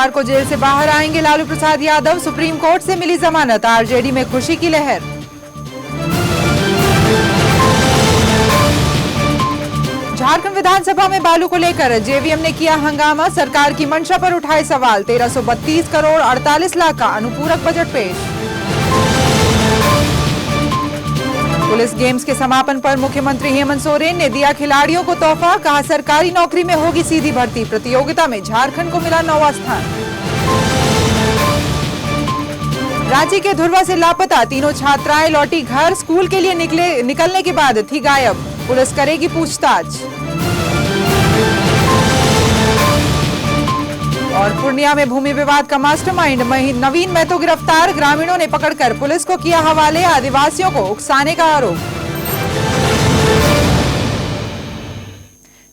सोमवार को जेल से बाहर आएंगे लालू प्रसाद यादव। सुप्रीम कोर्ट से मिली जमानत, आरजेडी में खुशी की लहर। झारखंड विधानसभा में बालू को लेकर जेवीएम ने किया हंगामा, सरकार की मंशा पर उठाए सवाल। 1332 करोड़ 48 लाख का अनुपूरक बजट पेश। पुलिस गेम्स के समापन पर मुख्यमंत्री हेमंत सोरेन ने दिया खिलाड़ियों को तोहफा, कहा सरकारी नौकरी में होगी सीधी भर्ती। प्रतियोगिता में झारखंड को मिला 9वां स्थान। रांची के धुर्वा से लापता तीनों छात्राएं लौटी घर, स्कूल के लिए निकलने के बाद थी गायब, पुलिस करेगी पूछताछ। और पूर्णिया में भूमि विवाद का मास्टरमाइंड नवीन महतो गिरफ्तार, ग्रामीणों ने पकड़कर पुलिस को किया हवाले, आदिवासियों को उकसाने का आरोप।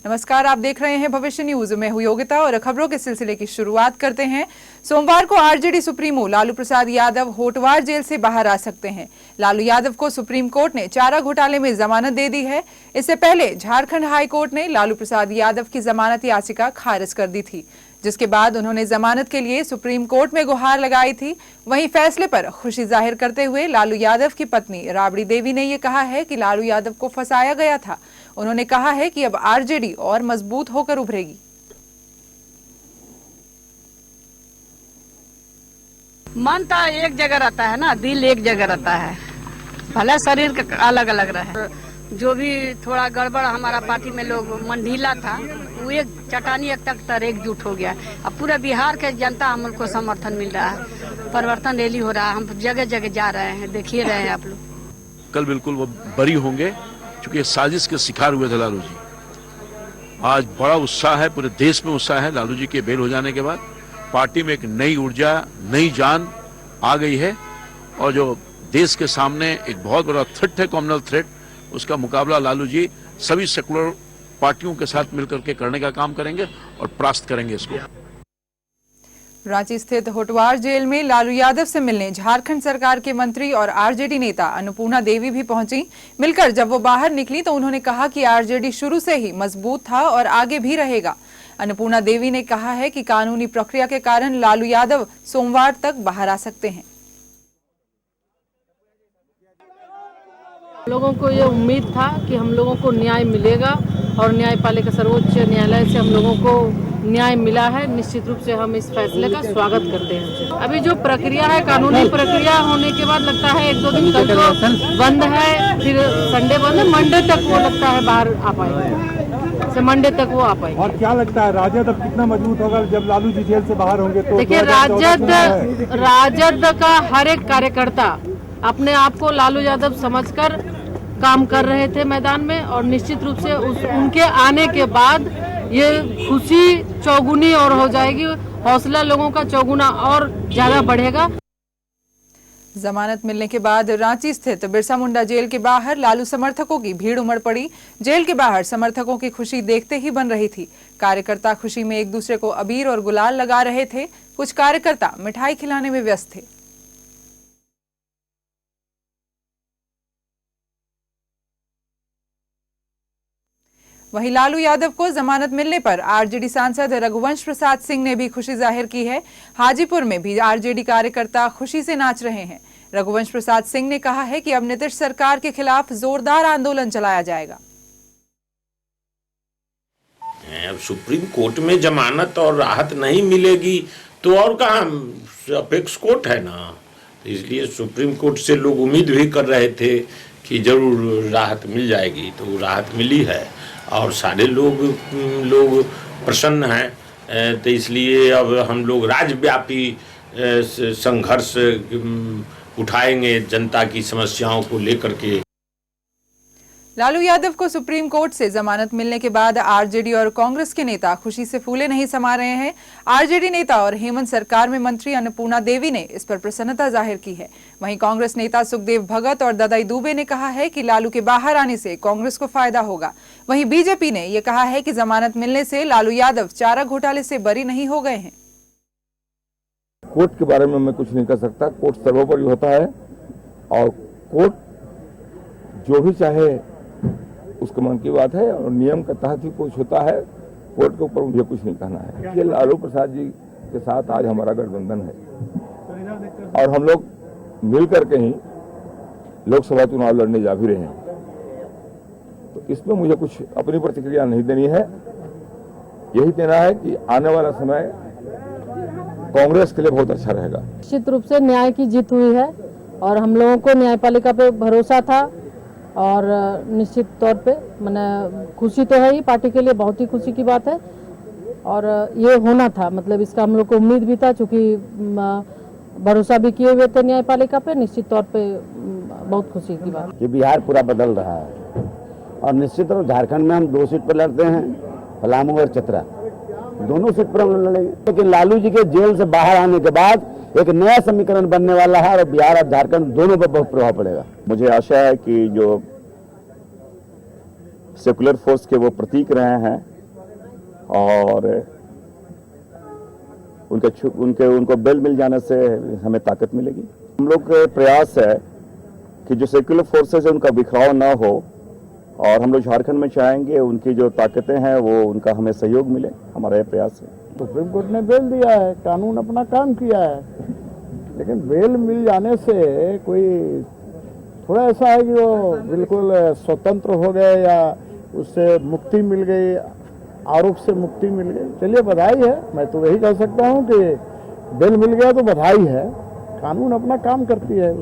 नमस्कार, आप देख रहे हैं भविष्य न्यूज। मैं हूं योगिता और खबरों के सिलसिले की शुरुआत करते हैं। सोमवार को RJD supremo Lalu Prasad Yadav Hotwar jail से बाहर आ सकते हैं। लालू यादव को सुप्रीम कोर्ट ने चारा घोटाले में जमानत दे दी है। इससे पहले झारखंड हाई कोर्ट ने लालू प्रसाद यादव की जमानत याचिका खारिज कर दी थी, जिसके बाद उन्होंने जमानत के लिए सुप्रीम कोर्ट में गुहार लगाई थी। वहीं फैसले पर खुशी जाहिर करते हुए लालू यादव की पत्नी राबड़ी देवी ने यह कहा है कि लालू यादव को फंसाया गया था। उन्होंने कहा है कि अब आरजेडी और मजबूत होकर उभरेगी। मन तो एक जगह रहता है ना, दिल एक जगह रहता है, भले शरीर का अलग अलग रहे। जो भी थोड़ा गड़बड़ हमारा पार्टी में लोग मन ढीला था, वो एक चटानी एक तक एकजुट हो गया। अब पूरा बिहार के जनता हमको समर्थन मिल रहा है, परिवर्तन रैली हो रहा है, हम जगह जगह जा रहे हैं, देखिए रहे हैं आप लोग। कल बिल्कुल वो बरी होंगे, क्योंकि साजिश के शिकार हुए थे लालू जी। आज बड़ा उत्साह है, पूरे देश में उत्साह है। लालू जी के बेल हो जाने के बाद पार्टी में एक नई ऊर्जा, नई जान आ गई है, और जो देश के सामने एक बहुत बड़ा थ्रेट है, कॉमनल थ्रेट, उसका मुकाबला लालू जी सभी सेकुलर पार्टियों के साथ मिलकर के करने का काम करेंगे और परास्त करेंगे इसको। रांची स्थित होटवार जेल में लालू यादव से मिलने झारखंड सरकार के मंत्री और आरजेडी नेता अन्नपूर्णा देवी भी पहुंची। मिलकर जब वो बाहर निकली तो उन्होंने कहा कि आरजेडी शुरू से ही मजबूत था और आगे भी रहेगा। अन्नपूर्णा देवी ने कहा है कि कानूनी प्रक्रिया के कारण लालू यादव सोमवार तक बाहर आ सकते हैं। लोगों को ये उम्मीद था कि हम लोगों को न्याय मिलेगा और न्यायपालिका सर्वोच्च न्यायालय से हम लोगों को न्याय मिला है। निश्चित रूप से हम इस फैसले का स्वागत करते हैं। अभी जो प्रक्रिया है, कानूनी प्रक्रिया होने के बाद लगता है 1-2 दिन कल तो बंद है, फिर संडे बंद है, मंडे तक वो लगता है बाहर आ पाएंगे, मंडे तक वो आ पाएंगे। और क्या लगता है राजद अब कितना मजबूत होगा जब लालू जी जेल से बाहर होंगे? तो देखिए, राजद का हर एक कार्यकर्ता अपने आप को लालू यादव समझकर काम कर रहे थे मैदान में, और निश्चित रूप से उनके आने के बाद ये खुशी चौगुनी और हो जाएगी, हौसला लोगों का चौगुना और ज्यादा बढ़ेगा। जमानत मिलने के बाद रांची स्थित बिरसा मुंडा जेल के बाहर लालू समर्थकों की भीड़ उमड़ पड़ी। जेल के बाहर समर्थकों की खुशी देखते ही बन रही थी। कार्यकर्ता खुशी में एक दूसरे को अबीर और गुलाल लगा रहे थे। कुछ कार्यकर्ता मिठाई खिलाने में व्यस्त थे। वहीं लालू यादव को जमानत मिलने पर आरजेडी सांसद रघुवंश प्रसाद सिंह ने भी खुशी जाहिर की है। हाजीपुर में भी आरजेडी कार्यकर्ता खुशी से नाच रहे हैं। रघुवंश प्रसाद सिंह ने कहा है कि अब नीतीश सरकार के खिलाफ जोरदार आंदोलन चलाया जाएगा। अब सुप्रीम कोर्ट में जमानत और राहत नहीं मिलेगी तो और कहाँ, अपेक्स कोर्ट है ना, इसलिए सुप्रीम कोर्ट से लोग उम्मीद भी कर रहे थे कि जरूर राहत मिल जाएगी, तो राहत मिली है और सारे लोग प्रसन्न हैं। तो इसलिए अब हम लोग राज्यव्यापी संघर्ष उठाएंगे जनता की समस्याओं को लेकर के। लालू यादव को सुप्रीम कोर्ट से जमानत मिलने के बाद आरजेडी और कांग्रेस के नेता खुशी से फूले नहीं समा रहे हैं। आरजेडी नेता और हेमंत सरकार में मंत्री अन्नपूर्णा देवी ने इस पर प्रसन्नता जाहिर की है। वहीं कांग्रेस नेता सुखदेव भगत और ददाई दुबे ने कहा है कि लालू के बाहर आने से कांग्रेस को फायदा होगा। वहीं बीजेपी ने यह कहा है कि जमानत मिलने से लालू यादव चारा घोटाले से बरी नहीं हो गए हैं। कोर्ट के बारे में मैं कुछ नहीं कर सकता, कोर्ट सर्वोपरि होता है और कोर्ट जो भी चाहे उसके मन की बात है और नियम के तहत ही कुछ होता है। कोर्ट के ऊपर मुझे कुछ नहीं कहना है। ये लालू प्रसाद जी के साथ आज हमारा गठबंधन है और हम लोग मिल करके ही लोकसभा चुनाव लड़ने जा भी रहे हैं। तो इसमें मुझे कुछ अपनी प्रतिक्रिया नहीं देनी है, यही देना है कि आने वाला समय कांग्रेस के लिए बहुत अच्छा रहेगा। निश्चित रूप से न्याय की जीत हुई है और हम लोगों को न्यायपालिका पे भरोसा था और निश्चित तौर पे मैंने खुशी तो है ही, पार्टी के लिए बहुत ही खुशी की बात है और ये होना था, मतलब इसका हम लोग को उम्मीद भी था, चूँकि भरोसा भी किए हुए थे न्यायपालिका पे। निश्चित तौर पे बहुत खुशी की बात। ये बिहार पूरा बदल रहा है और निश्चित रूप झारखंड में हम 2 सीट पर लड़ते हैं, पलामू और चतरा, दोनों सीट पर हम लड़ेंगे। लेकिन लालू जी के जेल से बाहर आने के बाद एक नया समीकरण बनने वाला है और बिहार और झारखंड दोनों पर बहुत प्रभाव पड़ेगा। मुझे आशा है कि जो सेकुलर फोर्स के वो प्रतीक रहे हैं और उनको बेल मिल जाने से हमें ताकत मिलेगी। हम लोग का प्रयास है कि जो सेकुलर फोर्सेस है उनका बिखराव ना हो और हम लोग झारखंड में चाहेंगे उनकी जो ताकतें हैं वो उनका हमें सहयोग मिले, हमारा यह प्रयास है। सुप्रीम कोर्ट ने बेल दिया है, कानून अपना काम किया है, लेकिन बेल मिल जाने से कोई थोड़ा ऐसा है कि वो बिल्कुल स्वतंत्र हो गए या उससे मुक्ति मिल गई, आरोप से मुक्ति मिल गई। चलिए बधाई है, मैं तो वही कह सकता हूँ कि बेल मिल गया तो बधाई है, कानून अपना काम करती है।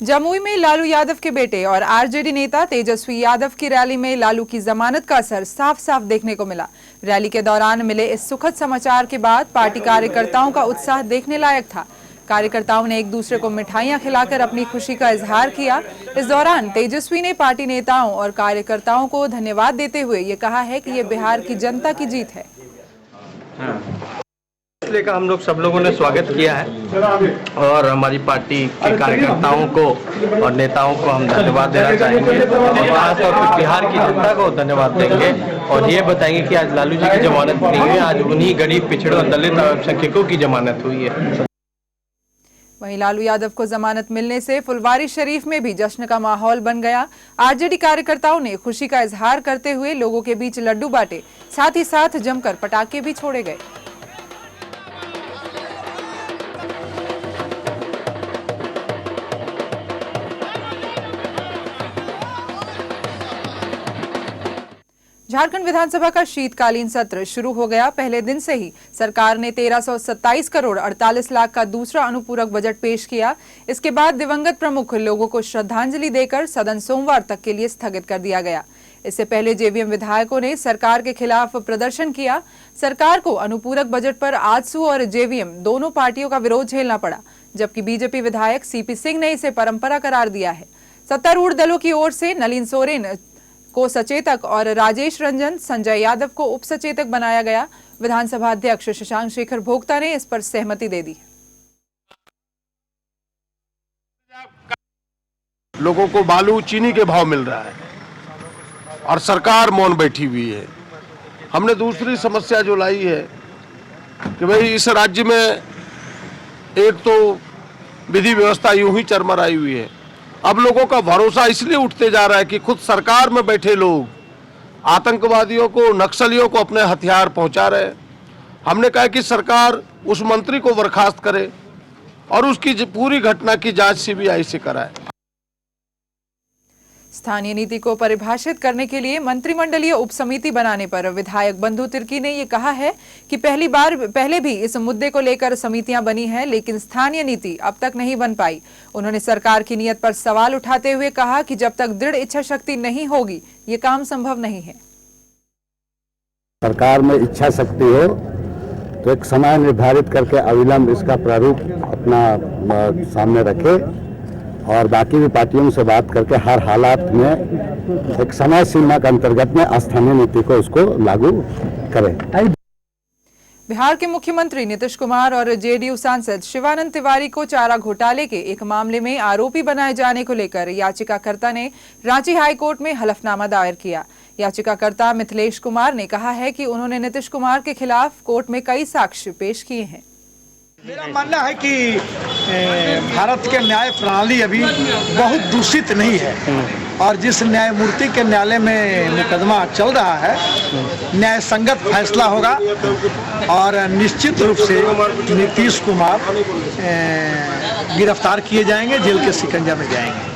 जमुई में लालू यादव के बेटे और आरजेडी नेता तेजस्वी यादव की रैली में लालू की जमानत का असर साफ साफ देखने को मिला। रैली के दौरान मिले इस सुखद समाचार के बाद पार्टी कार्यकर्ताओं का उत्साह देखने लायक था। कार्यकर्ताओं ने एक दूसरे को मिठाइयां खिलाकर अपनी खुशी का इजहार किया। इस दौरान तेजस्वी ने पार्टी नेताओं और कार्यकर्ताओं को धन्यवाद देते हुए ये कहा है कि ये बिहार की जनता की जीत है। फैसले का हम लोग सब लोगों ने स्वागत किया है और हमारी पार्टी के कार्यकर्ताओं को और नेताओं को हम धन्यवाद देना चाहेंगे और खासतौर पर बिहार की जनता को धन्यवाद देंगे और ये बताएंगे कि आज लालू जी की जमानत नहीं हुई, आज उन्हीं गरीब पिछड़ों और दलित अल्पसंख्यकों की जमानत हुई है। वहीं लालू यादव को जमानत मिलने से फुलवारी शरीफ में भी जश्न का माहौल बन गया। आरजेडी कार्यकर्ताओं ने खुशी का इजहार करते हुए लोगों के बीच लड्डू बांटे, साथ ही साथ जमकर पटाखे भी छोड़े गए। झारखंड विधानसभा का शीतकालीन सत्र शुरू हो गया। पहले दिन से ही सरकार ने 1327 करोड़ 48 लाख का दूसरा अनुपूरक बजट पेश किया। इसके बाद दिवंगत प्रमुख लोगों को श्रद्धांजलि देकर सदन सोमवार तक के लिए स्थगित कर दिया गया। इससे पहले जेवीएम विधायकों ने सरकार के खिलाफ प्रदर्शन किया। सरकार को अनुपूरक बजट पर आजसू और जेवीएम दोनों पार्टियों का विरोध झेलना पड़ा, जबकि बीजेपी विधायक सीपी सिंह ने इसे परंपरा करार दिया है। सत्तारूढ़ दलों की ओर से नलिन सोरेन को सचेतक और राजेश रंजन संजय यादव को उप सचेतक बनाया गया। विधानसभा अध्यक्ष शशांक शेखर भोक्ता ने इस पर सहमति दे दी। लोगों को बालू चीनी के भाव मिल रहा है और सरकार मौन बैठी हुई है। हमने दूसरी समस्या जो लाई है कि भाई इस राज्य में एक तो विधि व्यवस्था यूं ही चरमराई हुई है। अब लोगों का भरोसा इसलिए उठते जा रहा है कि खुद सरकार में बैठे लोग आतंकवादियों को, नक्सलियों को अपने हथियार पहुंचा रहे हैं। हमने कहा कि सरकार उस मंत्री को बर्खास्त करे और उसकी पूरी घटना की जांच सीबीआई से कराए। स्थानीय नीति को परिभाषित करने के लिए मंत्रिमंडलीय उपसमिति बनाने पर विधायक बंधु तिर्की ने ये कहा है कि पहले भी इस मुद्दे को लेकर समितियां बनी हैं, लेकिन स्थानीय नीति अब तक नहीं बन पाई। उन्होंने सरकार की नीयत पर सवाल उठाते हुए कहा कि जब तक दृढ़ इच्छा शक्ति नहीं होगी ये काम संभव नहीं है। सरकार में इच्छा शक्ति हो तो एक समय निर्धारित करके अविलंब इसका प्रारूप अपना सामने रखे और बाकी भी पार्टियों से बात करके हर हालात में एक समय सीमा के अंतर्गत में स्थानीय नीति को उसको लागू करें। बिहार के मुख्यमंत्री नीतीश कुमार और जेडीयू सांसद शिवानंद तिवारी को चारा घोटाले के एक मामले में आरोपी बनाए जाने को लेकर याचिकाकर्ता ने रांची हाईकोर्ट में हलफनामा दायर किया। याचिकाकर्ता मिथिलेश कुमार ने कहा है कि उन्होंने नीतीश कुमार के खिलाफ कोर्ट में कई साक्ष्य पेश किए हैं। मेरा मानना है कि भारत के न्याय प्रणाली अभी बहुत दूषित नहीं है और जिस न्यायमूर्ति के न्यायालय में मुकदमा चल रहा है, न्याय संगत फैसला होगा और निश्चित रूप से नीतीश कुमार गिरफ्तार किए जाएंगे, जेल के शिकंजा में जाएंगे।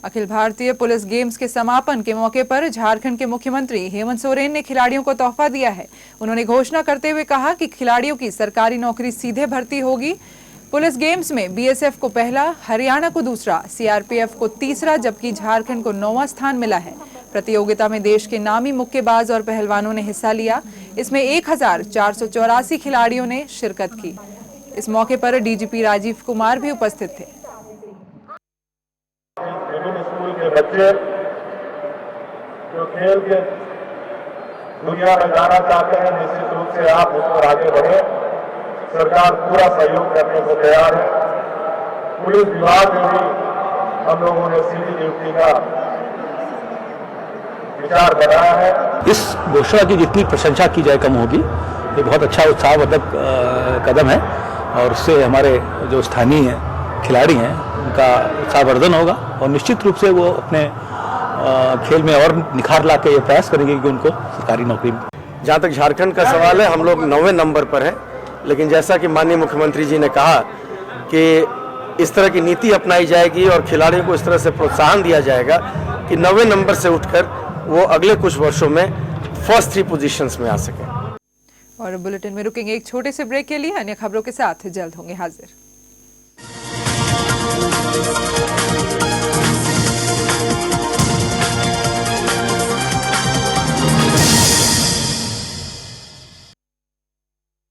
अखिल भारतीय पुलिस गेम्स के समापन के मौके पर झारखंड के मुख्यमंत्री हेमंत सोरेन ने खिलाड़ियों को तोहफा दिया है। उन्होंने घोषणा करते हुए कहा कि खिलाड़ियों की सरकारी नौकरी सीधे भर्ती होगी। पुलिस गेम्स में बीएसएफ को पहला, हरियाणा को दूसरा, सीआरपीएफ को तीसरा जबकि झारखंड को 9वां स्थान मिला है। प्रतियोगिता में देश के नामी मुक्केबाज और पहलवानों ने हिस्सा लिया। इसमें 1484 खिलाड़ियों ने शिरकत की। इस मौके पर डीजीपी राजीव कुमार भी उपस्थित थे। विभिन्न स्कूल के बच्चे जो खेल के दुनिया में जाना चाहते हैं, निश्चित रूप से आप उस पर आगे बढ़े। सरकार पूरा सहयोग करने को तैयार है। पुलिस विभाग में भी हम लोगों ने सीधी नियुक्ति का विचार बनाया है। इस घोषणा की जितनी प्रशंसा की जाए कम होगी। ये बहुत अच्छा उत्साहवर्धक कदम है और उससे हमारे जो स्थानीय खिलाड़ी हैं उनका उत्साहवर्धन होगा और निश्चित रूप से वो अपने खेल में और निखार ला के ये प्रयास करेंगे कि उनको सरकारी नौकरी। जहाँ तक झारखंड का सवाल है, हम लोग 9वें नंबर पर है, लेकिन जैसा कि माननीय मुख्यमंत्री जी ने कहा कि इस तरह की नीति अपनाई जाएगी और खिलाड़ियों को इस तरह से प्रोत्साहन दिया जाएगा कि 9वें नंबर से उठकर वो अगले कुछ वर्षों में फर्स्ट 3 पोजीशंस में आ सके। और बुलेटिन में रुकेंगे एक छोटे से ब्रेक के लिए। अन्य खबरों के साथ जल्द होंगे हाजिर।